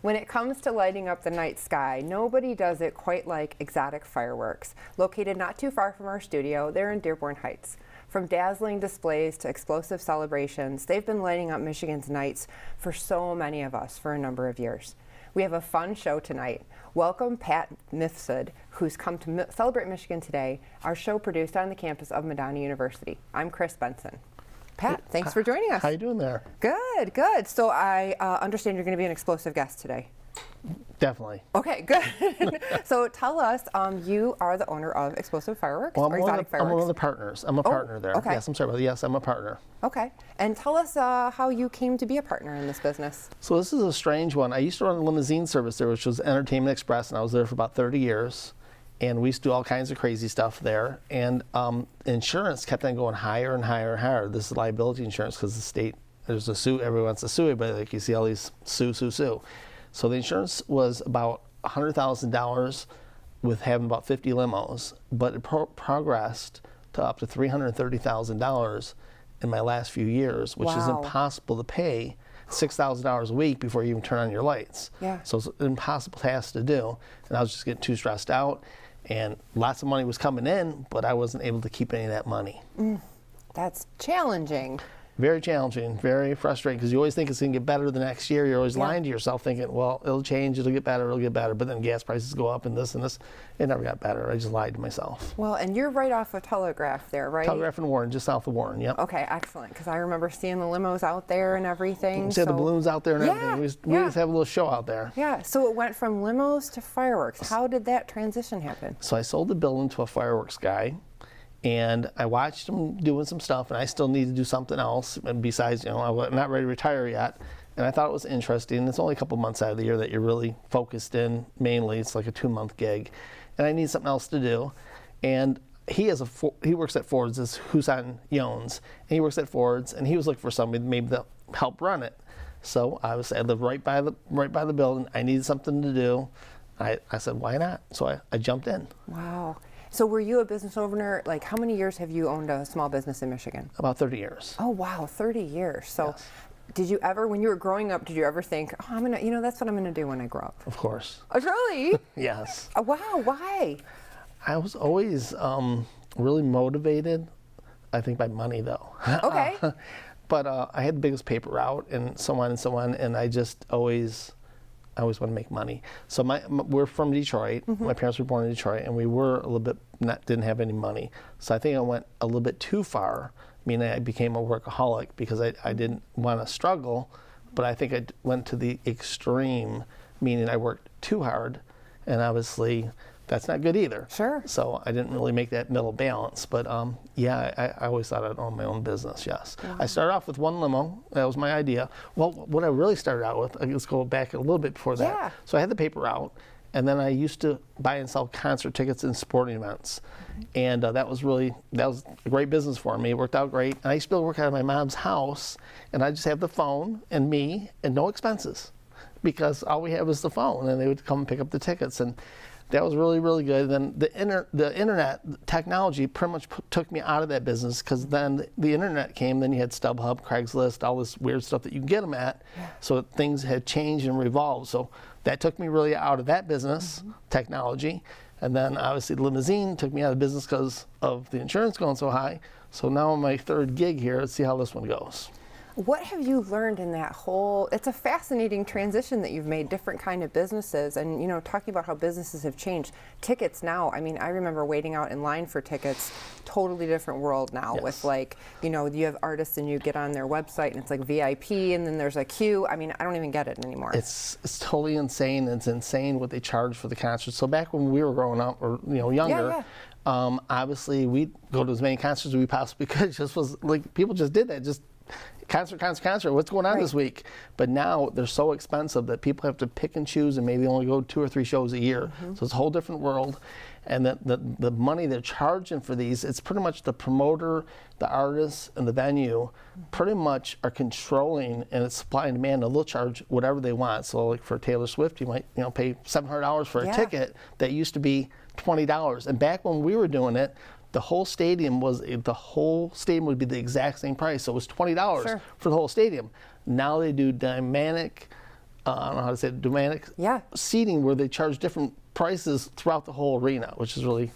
When it comes to lighting up the night sky, nobody does it quite like Exotic Fireworks. Located not too far from our studio, they're in Dearborn Heights. From dazzling displays to explosive celebrations, they've been lighting up Michigan's nights for so many of us for a number of years. We have a fun show tonight. Welcome Pat Mifsud, who's come to celebrate Michigan today, our show produced on the campus of Madonna University. I'm Chris Benson. Pat, thanks for joining us. How you doing there? Good, good. So I understand you're going to be an explosive guest today. Definitely. Okay, good. So tell us, you are the owner of Explosive Fireworks, Well, or Exotic Fireworks? I'm one of the partners. I'm a partner there. Okay. Yes, I'm sorry about that. Yes, I'm a partner. Okay. And tell us how you came to be a partner in this business. So this is a strange one. I used to run a limousine service there, which was Entertainment Express, and I was there for about 30 years. And we used to do all kinds of crazy stuff there. And insurance kept on going higher and higher and higher. This is liability insurance because the state, there's a suit, everyone wants to sue everybody. Like you see all these sue. So the insurance was about $100,000 with having about 50 limos, but it progressed to up to $330,000 in my last few years, which is impossible to pay $6,000 a week before you even turn on your lights. Yeah. So it's an impossible task to do. And I was just getting too stressed out, and lots of money was coming in, but I wasn't able to keep any of that money. That's challenging. Very challenging, very frustrating, because you always think it's going to get better the next year. You're always lying to yourself, thinking, well, it'll change, it'll get better, but then gas prices go up and this. It never got better. I just lied to myself. Well, and you're right off of Telegraph there, right? Telegraph and Warren, just south of Warren, yep. Okay, excellent, because I remember seeing the limos out there and everything. See the balloons out there and everything. We just have a little show out there. Yeah, so it went from limos to fireworks. How did that transition happen? So I sold the building to a fireworks guy. And I watched him doing some stuff, and I still need to do something else. And besides, I'm not ready to retire yet. And I thought it was interesting. It's only a couple months out of the year that you're really focused in mainly. It's like a 2-month gig. And I need something else to do. And he works at Ford's, is Husan Yones. And he works at Ford's, and he was looking for somebody maybe to help run it. So I live right by the building. I needed something to do. I said, why not? So I jumped in. Wow. So were you a business owner, like how many years have you owned a small business in Michigan? About 30 years. Oh wow, 30 years. So yes. Did you ever, when you were growing up, did you ever think, oh, I'm gonna, that's what I'm gonna do when I grow up? Of course. Oh, really? Yes. Oh, wow, why? I was always really motivated, I think by money though. Okay. But I had the biggest paper route and so on, and I always want to make money. So we're from Detroit. My parents were born in Detroit, and we were a little bit didn't have any money. So I think I went a little bit too far, meaning I became a workaholic because I didn't want to struggle, but I think I went to the extreme, meaning I worked too hard, and that's not good either. Sure. So I didn't really make that middle balance. But I always thought I'd own my own business, yes. Wow. I started off with one limo. That was my idea. Well, what I really started out with, let's go back a little bit before that. Yeah. So I had the paper route, and then I used to buy and sell concert tickets and sporting events. And that was a great business for me. It worked out great. And I used to be able to work out of my mom's house, and I just have the phone and me and no expenses, because all we had was the phone, and they would come and pick up the tickets. And that was really, really good. And then the internet technology pretty much took me out of that business, because then the internet came. Then you had StubHub, Craigslist, all this weird stuff that you can get them at. Yeah. So things had changed and revolved. So that took me really out of that business, technology. And then obviously the limousine took me out of the business because of the insurance going so high. So now on my third gig here, let's see how this one goes. What have you learned in that whole, it's a fascinating transition that you've made, different kind of businesses, and talking about how businesses have changed. Tickets now, I rember waiting out in line for tickets, totally different world now. Yes. With you have artists and you get on their website and it's like VIP and then there's a queue. I don't even get it anymore. It's totally insane. It's insane what they charge for the concerts. So back when we were growing up, or younger, obviously we'd go to as many concerts as we possibly could. It just was like, people just did that, just concert, what's going on this week? But now they're so expensive that people have to pick and choose and maybe only go 2 or 3 shows a year. So it's a whole different world. And the money they're charging for these, it's pretty much the promoter, the artists, and the venue pretty much are controlling, and it's supply and demand, and they'll charge whatever they want. So like for Taylor Swift, you might pay $700 for a ticket that used to be $20. And back when we were doing it, the whole stadium would be the exact same price. So it was $20 for the whole stadium. Now they do dynamic I don't know how to say it, dynamic Yeah. seating where they charge different prices throughout the whole arena, which is really,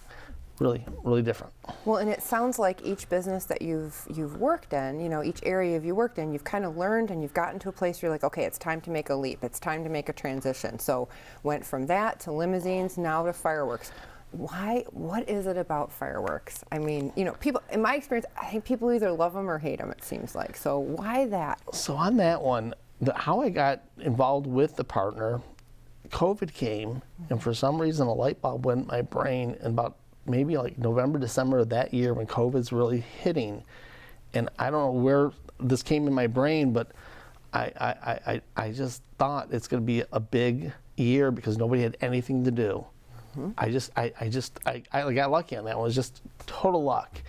really different. Well, and it sounds like each business that you've worked in, each area you worked in, you've kind of learned and you've gotten to a place where you're like, okay, it's time to make a leap. It's time to make a transition. So went from that to limousines, now to fireworks. Why? What is it about fireworks? I mean, people, in my experience, I think people either love them or hate them, it seems like. So why that? So on that one, how I got involved with the partner, COVID came, and for some reason a light bulb went in my brain in about maybe like November, December of that year when COVID's really hitting. And I don't know where this came in my brain, but I just thought it's going to be a big year because nobody had anything to do. I got lucky on that one. It was just total luck.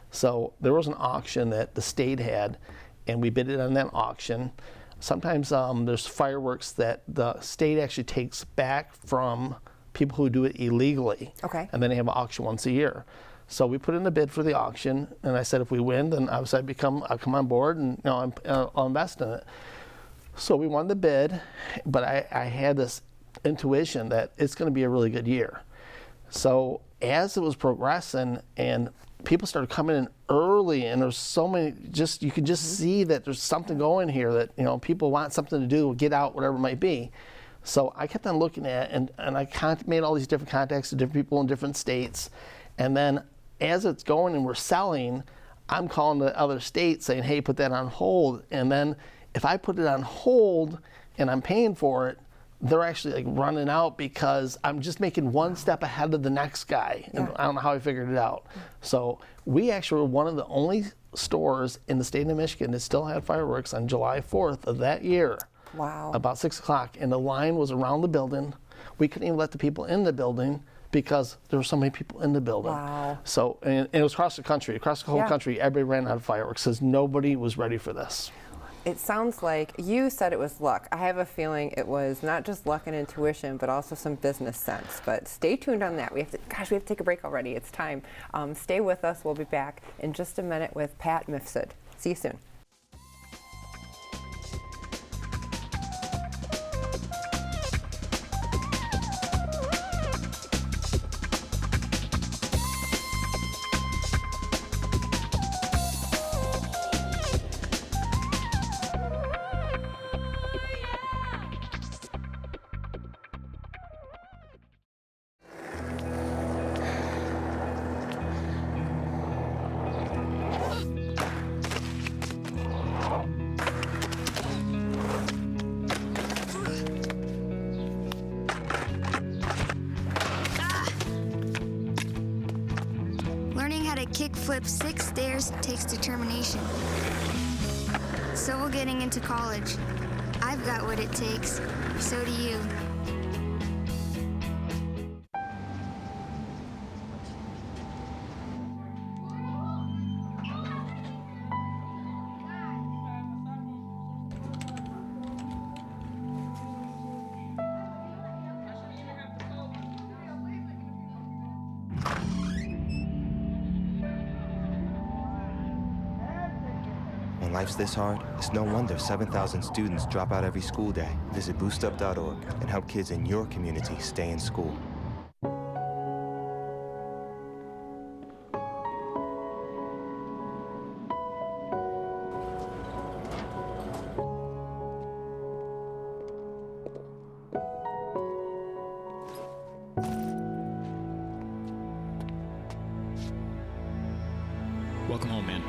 So there was an auction that the state had, and we bid it on that auction. Sometimes there's fireworks that the state actually takes back from people who do it illegally. Okay. And then they have an auction once a year. So we put in a bid for the auction, and I said if we win, then obviously I'll come on board and I'll invest in it. So we won the bid, but I had this intuition that it's going to be a really good year. So as it was progressing and people started coming in early, and there's so many, you can just see that there's something going here that, people want something to do, get out, whatever it might be. So I kept on looking at it, and I made all these different contacts to different people in different states. And then as it's going and we're selling, I'm calling the other states saying, hey, put that on hold. And then if I put it on hold and I'm paying for it, they're actually like running out because I'm just making one step ahead of the next guy. And I don't know how I figured it out. So we actually were one of the only stores in the state of Michigan that still had fireworks on July 4th of that year. Wow. About 6 o'clock. And the line was around the building. We couldn't even let the people in the building because there were so many people in the building. Wow. So, and it was across the country. Across the whole country, everybody ran out of fireworks because nobody was ready for this. It sounds like you said it was luck. I have a feeling it was not just luck and intuition, but also some business sense. But stay tuned on that. We have to take a break already. It's time. Stay with us. We'll be back in just a minute with Pat Mifsud. See you soon. Learning how to kickflip 6 stairs takes determination. So will getting into college. I've got what it takes. So do you. When life's this hard, it's no wonder 7,000 students drop out every school day. Visit boostup.org and help kids in your community stay in school. Welcome home, man.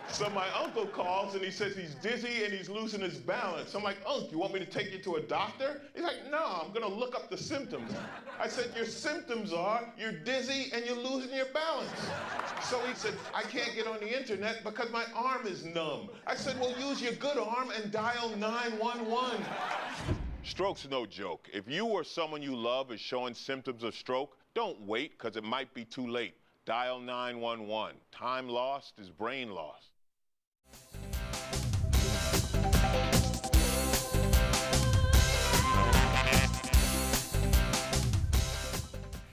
So my uncle calls and he says he's dizzy and he's losing his balance. I'm like, Unc, you want me to take you to a doctor? He's like, no, I'm gonna look up the symptoms. I said, your symptoms are you're dizzy and you're losing your balance. So he said, I can't get on the internet because my arm is numb. I said, well, use your good arm and dial 911. Stroke's no joke. If you or someone you love is showing symptoms of stroke, don't wait because it might be too late. Dial 911. Time lost is brain lost.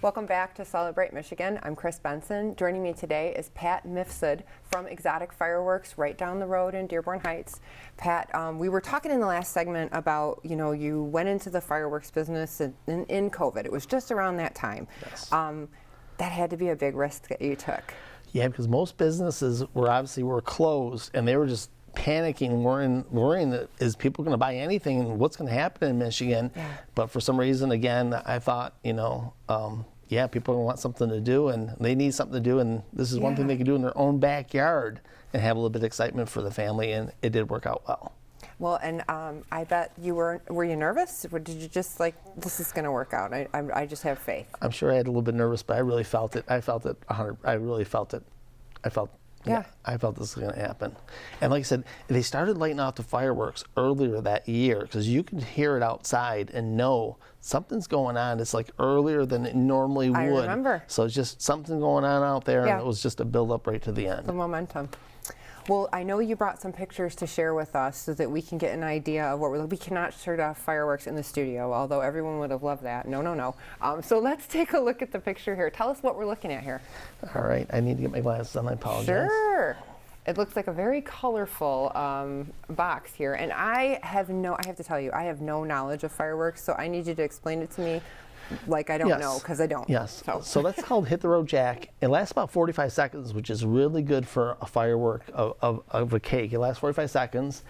Welcome back to Celebrate Michigan. I'm Chris Benson. Joining me today is Pat Mifsud from Exotic Fireworks right down the road in Dearborn Heights. Pat, we were talking in the last segment about, you went into the fireworks business in COVID. It was just around that time. Yes. That had to be a big risk that you took. Yeah, because most businesses were closed, and they were just panicking, worrying that is people going to buy anything and what's going to happen in Michigan. Yeah. But for some reason, again, I thought, people want something to do and they need something to do, and this is one thing they can do in their own backyard and have a little bit of excitement for the family, and it did work out well. Well, and I bet you were you nervous? Or did you just like, this is going to work out? I just have faith. I'm sure I had a little bit nervous, but I really felt it. I felt it 100. I really felt it. I felt this was going to happen. And like I said, they started lighting off the fireworks earlier that year because you could hear it outside and know something's going on. It's like earlier than it normally would. I remember. So it's just something going on out there, and it was just a build up right to the end. The momentum. Well, I know you brought some pictures to share with us so that we can get an idea of what we cannot shoot off fireworks in the studio, although everyone would have loved that. No. So let's take a look at the picture here. Tell us what we're looking at here. All right, I need to get my glasses on. I apologize. Sure. It looks like a very colorful box here, and I have to tell you, I have no knowledge of fireworks, so I need you to explain it to me like I don't know, because I don't. Yes. So that's called Hit the Road Jack. It lasts about 45 seconds, which is really good for a firework of a cake. It lasts 45 seconds,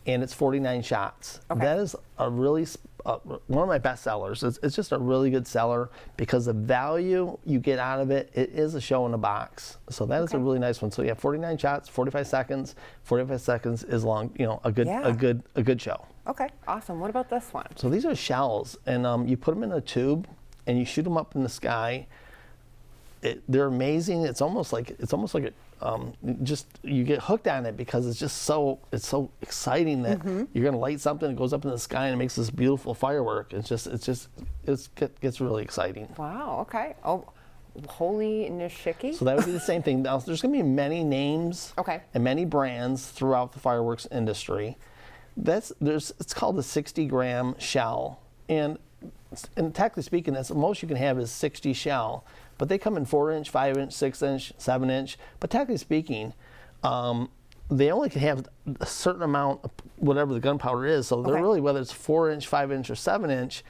and it's 49 shots. Okay. That is a really one of my best sellers. It's just a really good seller because the value you get out of it, it is a show in a box. So that is a really nice one. So you have 49 shots, 45 seconds. 45 seconds is long. A good show. Okay, awesome. What about this one? So these are shells, and you put them in a tube, and you shoot them up in the sky. They're amazing. It's almost like you get hooked on it because it's so exciting that you're going to light something that goes up in the sky and it makes this beautiful firework. It gets really exciting. Wow. Okay. Oh, holy nishiki. So that would be the same thing. Now, there's going to be many names and many brands throughout the fireworks industry. It's called a 60-gram shell, and technically speaking, that's the most you can have is 60 shell, but they come in 4-inch, 5-inch, 6-inch, 7-inch. But technically speaking, they only can have a certain amount of whatever the gunpowder is. So they're really, whether it's 4-inch, 5-inch, or 7-inch,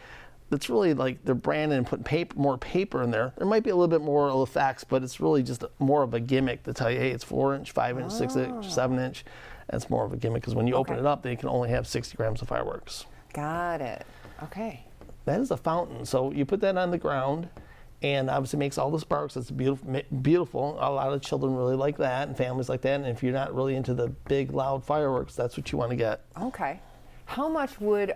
it's really like they're branding and putting more paper in there. There might be a little bit more effects, but it's really just more of a gimmick to tell you, hey, it's 4-inch, 5-inch, 6-inch, 7-inch. That's more of a gimmick because when you open it up, they can only have 60 grams of fireworks. Got it. Okay. That is a fountain. So you put that on the ground, and obviously makes all the sparks. It's beautiful. A lot of children really like that, and families like that. And if you're not really into the big, loud fireworks, that's what you want to get. Okay. How much would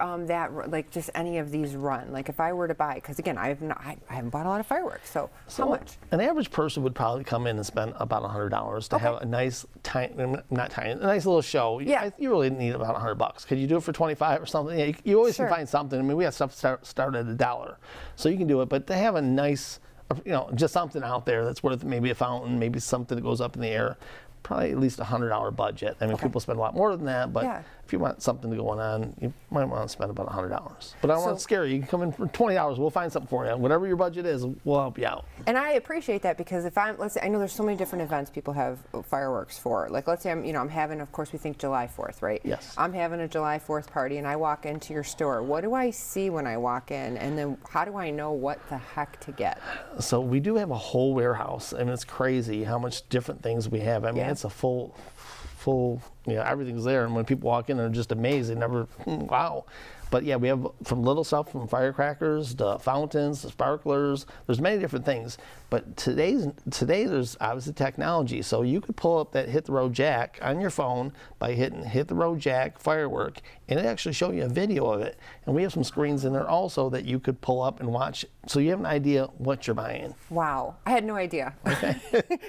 just any of these run? Like if I were to buy, because again, I haven't bought a lot of fireworks, so how much? An average person would probably come in and spend about $100 to have a nice, a nice little show. Yeah. You really need about $100. Could you do it for 25 or something? Yeah, you always can find something. I mean, we have stuff start at $1, so you can do it. But to have a nice, just something out there that's worth maybe a fountain, maybe something that goes up in the air. Probably at least $100 budget. I mean, people spend a lot more than that, but if you want something to go on, you might want to spend about $100. But I don't want to scare you. You can come in for $20. We'll find something for you. Whatever your budget is, we'll help you out. And I appreciate that because let's say, I know there's so many different events people have fireworks for. Like, let's say I'm having, of course, we think July 4th, right? Yes. I'm having a July 4th party, and I walk into your store. What do I see when I walk in, and then how do I know what the heck to get? So we do have a whole warehouse. I mean, it's crazy how much different things we have. I mean, it's a full, everything's there. And when people walk in, they're just amazed. They never, wow. But yeah, we have from little stuff from firecrackers to fountains to sparklers. There's many different things. But today there's obviously technology. So you could pull up that Hit the Road Jack on your phone by hitting Hit the Road Jack firework, and it actually show you a video of it. And we have some screens in there also that you could pull up and watch, so you have an idea what you're buying. Wow, I had no idea. Okay.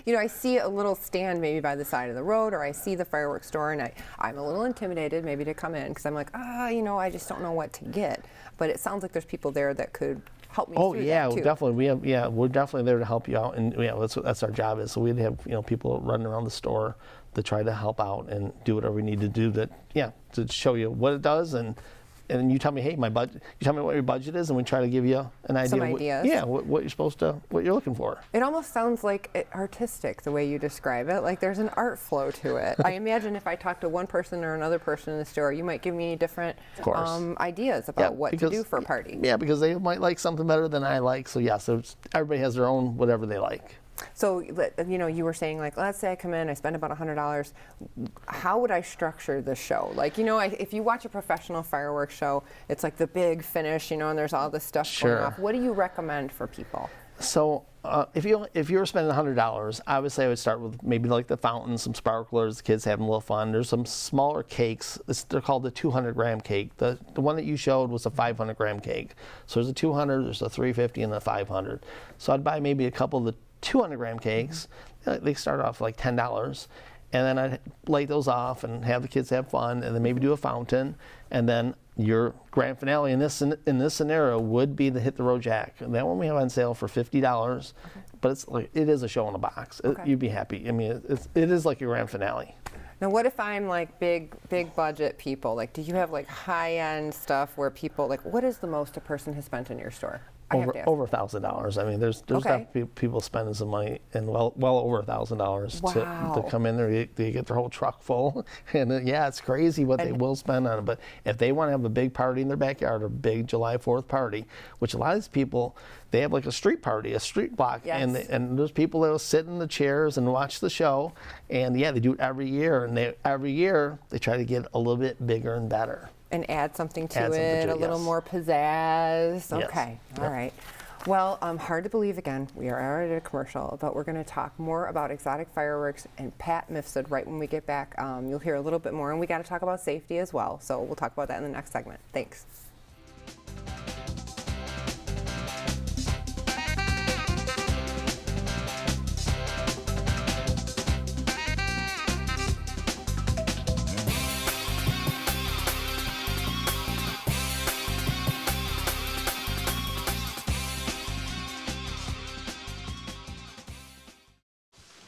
I see a little stand maybe by the side of the road, or I see the fireworks store, and I'm a little intimidated maybe to come in because I'm like, I just don't know what to get. But it sounds like there's people there that could help me through that too. Definitely. We're definitely there to help you out, and that's our job is. So we'd have people running around the store to try to help out and do whatever we need to do to show you what it does and and you tell me, hey, my budget. You tell me what your budget is, and we try to give you an idea. Some ideas. What you're supposed to, what you're looking for. It almost sounds like artistic the way you describe it. Like there's an art flow to it. I imagine if I talk to one person or another person in the store, you might give me different ideas about what to do for a party. Yeah, because they might like something better than I like. So yeah, so everybody has their own whatever they like. So, you know, you were saying, like, let's say I come in, I spend about $100. How would I structure the show? Like, you know, if you watch a professional fireworks show, it's like the big finish, you know, and there's all this stuff going off. What do you recommend for people? So if you were spending $100, I would say I would start with maybe like the fountain, some sparklers, the kids having a little fun. There's some smaller cakes. They're called the 200-gram cake. The one that you showed was a 500-gram cake. So there's a 200, there's a 350, and a 500. So I'd buy maybe a couple of the 200-gram cakes. They start off like $10. And then I'd light those off and have the kids have fun, and then maybe do a fountain, and then your grand finale in this scenario would be the Hit the Road Jack. And that one we have on sale for $50, but it's like it is a show in a box. You'd be happy. I mean, it is like your grand finale. Now, what if I'm like big budget people? Like, do you have like high-end stuff where people like? What is the most a person has spent in your store? Over $1,000. I mean, there's definitely people spending some money, and well over $1,000 to come in there. They get their whole truck full, and it's crazy what they will spend on it. But if they want to have a big party in their backyard, or a big July 4th party, which a lot of these people, they have like a street party, a street block, and there's people that will sit in the chairs and watch the show, and they do it every year, and every year they try to get a little bit bigger and better. And add something to it, a little more pizzazz. Okay, all right. Well, hard to believe again, we are already at a commercial, but we're going to talk more about exotic fireworks and Pat Mifsud right when we get back. You'll hear a little bit more, and we got to talk about safety as well. So we'll talk about that in the next segment. Thanks.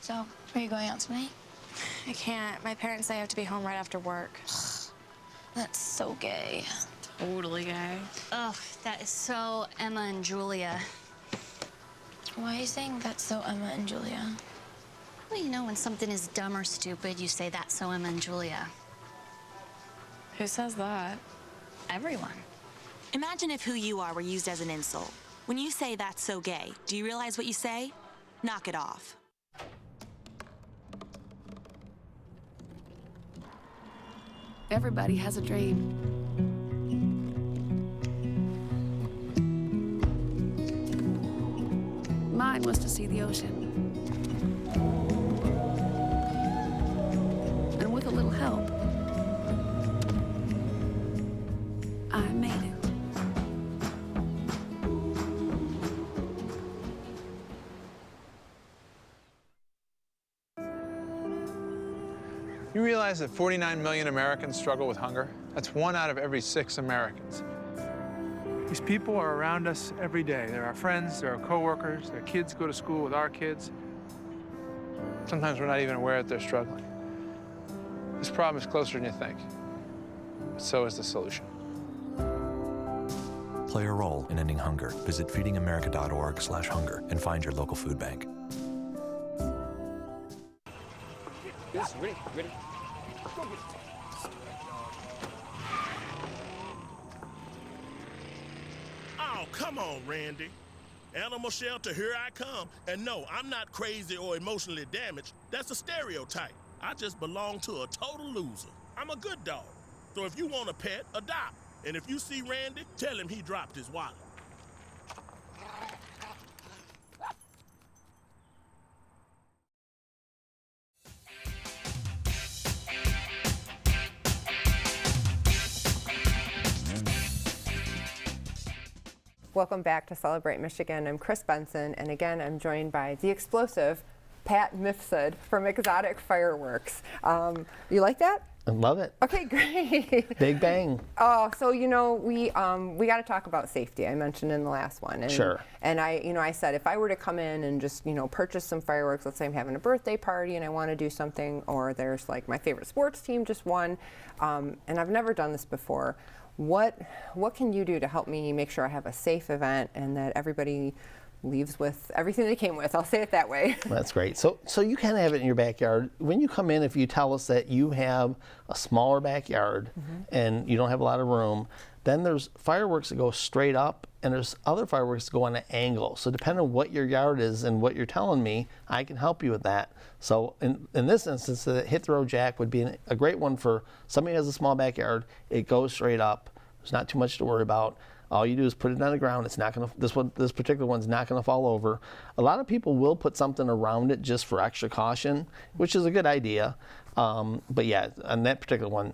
So, are you going out tonight? I can't. My parents say I have to be home right after work. That's so gay. Totally gay. Ugh, that is so Emma and Julia. Why are you saying that's so Emma and Julia? Well, you know, when something is dumb or stupid, you say that's so Emma and Julia. Who says that? Everyone. Imagine if who you are were used as an insult. When you say that's so gay, do you realize what you say? Knock it off. Everybody has a dream. Mine was to see the ocean. And with a little help, I made it. You realize that 49 million Americans struggle with hunger? That's 1 out of every 6 Americans. These people are around us every day. They're our friends, they're our coworkers, their kids go to school with our kids. Sometimes we're not even aware that they're struggling. This problem is closer than you think, but so is the solution. Play a role in ending hunger. Visit feedingamerica.org/hunger and find your local food bank. Yes, ready, ready. Go get it. Oh, come on, Randy. Animal shelter, here I come. And no, I'm not crazy or emotionally damaged. That's a stereotype. I just belong to a total loser. I'm a good dog. So if you want a pet, adopt. And if you see Randy, tell him he dropped his wallet. Welcome back to Celebrate Michigan. I'm Chris Benson, and again, I'm joined by the explosive Pat Mifsud from Exotic Fireworks. You like that? I love it. Okay, great. Big bang. Oh, so you know we got to talk about safety. I mentioned in the last one. And, sure. And I said if I were to come in and just purchase some fireworks, let's say I'm having a birthday party and I want to do something, or there's like my favorite sports team just won, and I've never done this before. what can you do to help me make sure I have a safe event and that everybody leaves with everything they came with? I'll say it that way. That's great. So you can have it in your backyard. When you come in, if you tell us that you have a smaller backyard and you don't have a lot of room, then there's fireworks that go straight up and there's other fireworks that go on an angle. So depending on what your yard is and what you're telling me, I can help you with that. So in this instance, the hit the road jack would be a great one for somebody who has a small backyard. It goes straight up. There's not too much to worry about. All you do is put it on the ground. It's not going to, this particular one's not going to fall over. A lot of people will put something around it just for extra caution, which is a good idea. But yeah, on that particular one,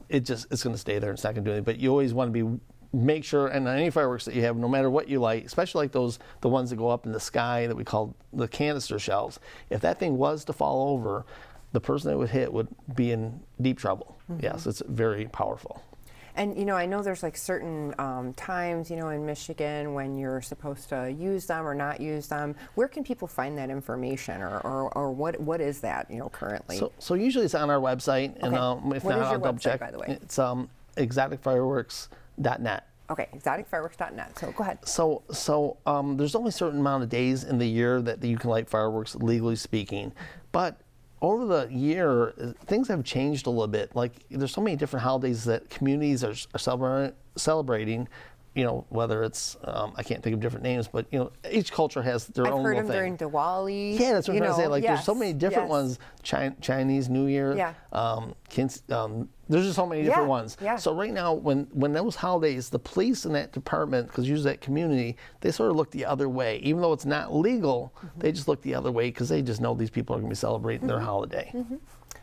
it's going to stay there. It's not going to do anything. But you always want to make sure, and on any fireworks that you have, no matter what you light, especially like the ones that go up in the sky that we call the canister shells, if that thing was to fall over, the person that would hit would be in deep trouble. Yes, it's very powerful. And, you know, I know there's like certain times, you know, in Michigan when you're supposed to use them or not use them. Where can people find that information, or what is that, you know, currently? So usually it's on our website, and if what not, is I'll your double website, check. by the way? It's exoticfireworks.net. Okay, exoticfireworks.net. So go ahead. So there's only a certain amount of days in the year that you can light fireworks, legally speaking, but over the year, things have changed a little bit. Like, there's so many different holidays that communities are celebrating. You know, whether it's, I can't think of different names, but, you know, each culture has their own little thing. I've heard them during Diwali. Yeah, that's what I'm trying to say. Like, yes, there's so many different ones. Chinese New Year. Yeah. There's just so many different ones. Yeah. So right now, when those holidays, the police in that department, because usually that community, they sort of look the other way. Even though it's not legal, they just look the other way because they just know these people are going to be celebrating their holiday.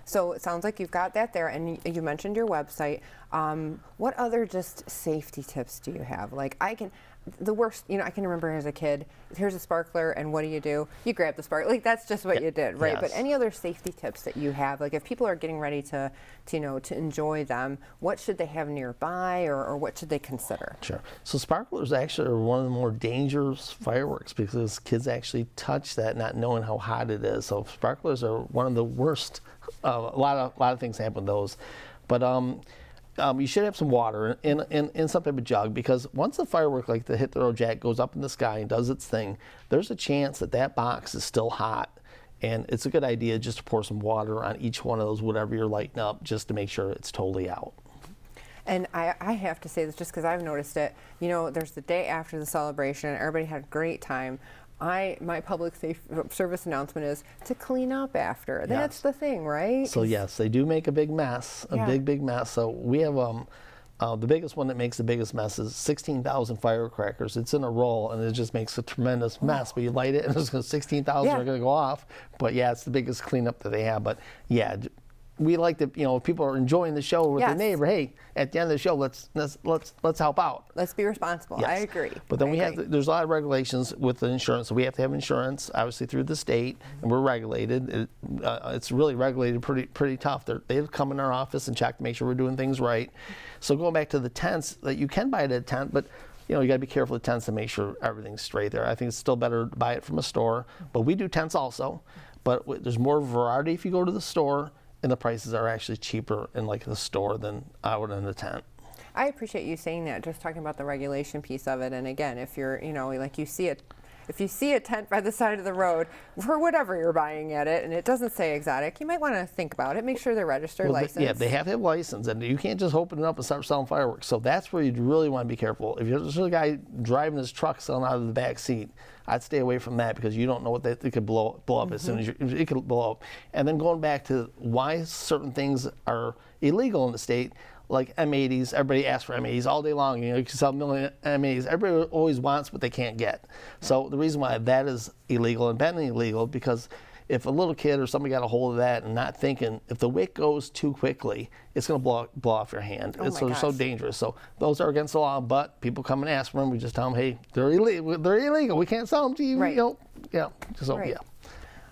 So it sounds like you've got that there, and you mentioned your website. What other just safety tips do you have? Like, the worst, you know, I can remember as a kid, here's a sparkler, and what do? You grab the sparkler. Like, that's just what you did, right? Yes. But any other safety tips that you have? Like, if people are getting ready to enjoy them, what should they have nearby, or what should they consider? Sure. So sparklers actually are one of the more dangerous fireworks because kids actually touch that not knowing how hot it is. So sparklers are one of the worst. A lot of things happen with those. But you should have some water in some type of jug, because once a firework like the hit the road jack goes up in the sky and does its thing, there's a chance that box is still hot. And it's a good idea just to pour some water on each one of those, whatever you're lighting up, just to make sure it's totally out. And I have to say this just because I've noticed it. You know, there's the day after the celebration. Everybody had a great time. My public service announcement is to clean up after. Yes. That's the thing, right? So yes, they do make a big mess, big mess. So we have the biggest one that makes the biggest mess is 16,000 firecrackers. It's in a roll, and it just makes a tremendous mess. But you light it, and there's 16,000 are going to go off. But yeah, it's the biggest cleanup that they have. But yeah, we like to, you know, if people are enjoying the show with their neighbor, hey, at the end of the show, let's help out. Let's be responsible. Yes. I agree. But then there's a lot of regulations with the insurance. So we have to have insurance, obviously, through the state, and we're regulated. It's really regulated pretty tough. They come in our office and check to make sure we're doing things right. So going back to the tents, that you can buy it at a tent, but you know, you got to be careful with tents to make sure everything's straight there. I think it's still better to buy it from a store, but we do tents also. But there's more variety if you go to the store, and the prices are actually cheaper in like the store than out in the tent. I appreciate you saying that, just talking about the regulation piece of it. And again, if you're, you know, like if you see a tent by the side of the road for whatever you're buying at it, and it doesn't say exotic, you might want to think about it. Make sure they're registered, licensed. Yeah, they have to have license, and you can't just open it up and start selling fireworks. So that's where you'd really want to be careful. If you're just a guy driving his truck selling out of the back seat, I'd stay away from that, because you don't know what it could blow up as soon as it could blow up. And then going back to why certain things are illegal in the state, like M80s, everybody asks for M80s all day long. You know, you can sell a million M80s. Everybody always wants what they can't get. So the reason why that is illegal and been illegal, because if a little kid or somebody got a hold of that and not thinking, if the wick goes too quickly, it's going to blow off your hand. It's so dangerous. So those are against the law, but people come and ask for them. We just tell them, hey, they're illegal. We can't sell them to you. Right. You know, yeah. So right. yeah.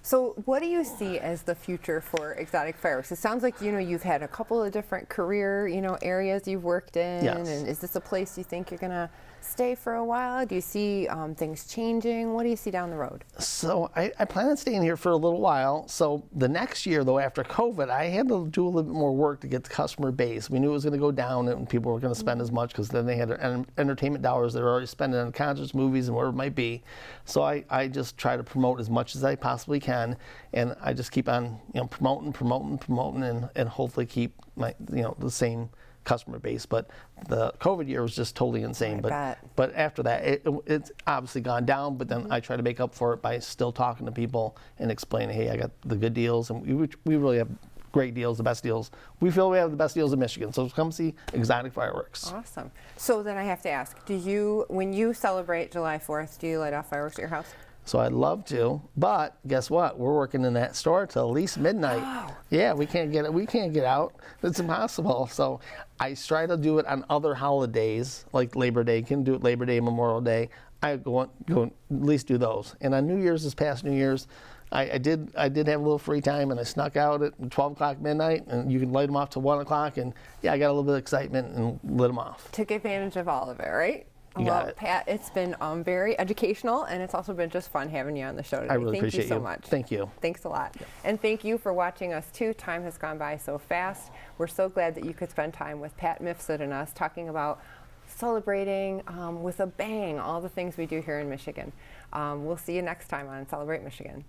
So what do you see as the future for exotic fireworks? It sounds like, you've had a couple of different career, areas you've worked in. Yes. And is this a place you think you're going to stay for a while? Do you see things changing? What do you see down the road? So I plan on staying here for a little while. So the next year, though, after COVID, I had to do a little bit more work to get the customer base. We knew it was going to go down and people were going to spend as much because then they had their entertainment dollars they were already spending on concerts, movies, and whatever it might be. So I just try to promote as much as I possibly can, and I just keep on promoting, and hopefully keep my the same customer base. But the COVID year was just totally insane. But after that, it's obviously gone down. But then I try to make up for it by still talking to people and explaining, hey, I got the good deals, and we really have great deals, the best deals. We feel we have the best deals in Michigan. So come see Exotic Fireworks. Awesome. So then I have to ask, when you celebrate July 4th, do you light off fireworks at your house? So I'd love to, but guess what? We're working in that store till at least midnight. Oh. Yeah, we can't get out. It's impossible. So I try to do it on other holidays, like Labor Day. Can do it Labor Day, Memorial Day. I go at least do those. And on New Year's, this past New Year's, I did have a little free time, and I snuck out at 12 o'clock midnight, and you can light them off till 1 o'clock. And yeah, I got a little bit of excitement and lit them off. Took advantage of all of it, right? You got it. Pat, it's been very educational, and it's also been just fun having you on the show today. I really appreciate you so much. Thank you. Thanks a lot. Yeah. And thank you for watching us, too. Time has gone by so fast. We're so glad that you could spend time with Pat Mifsud and us talking about celebrating with a bang all the things we do here in Michigan. We'll see you next time on Celebrate Michigan.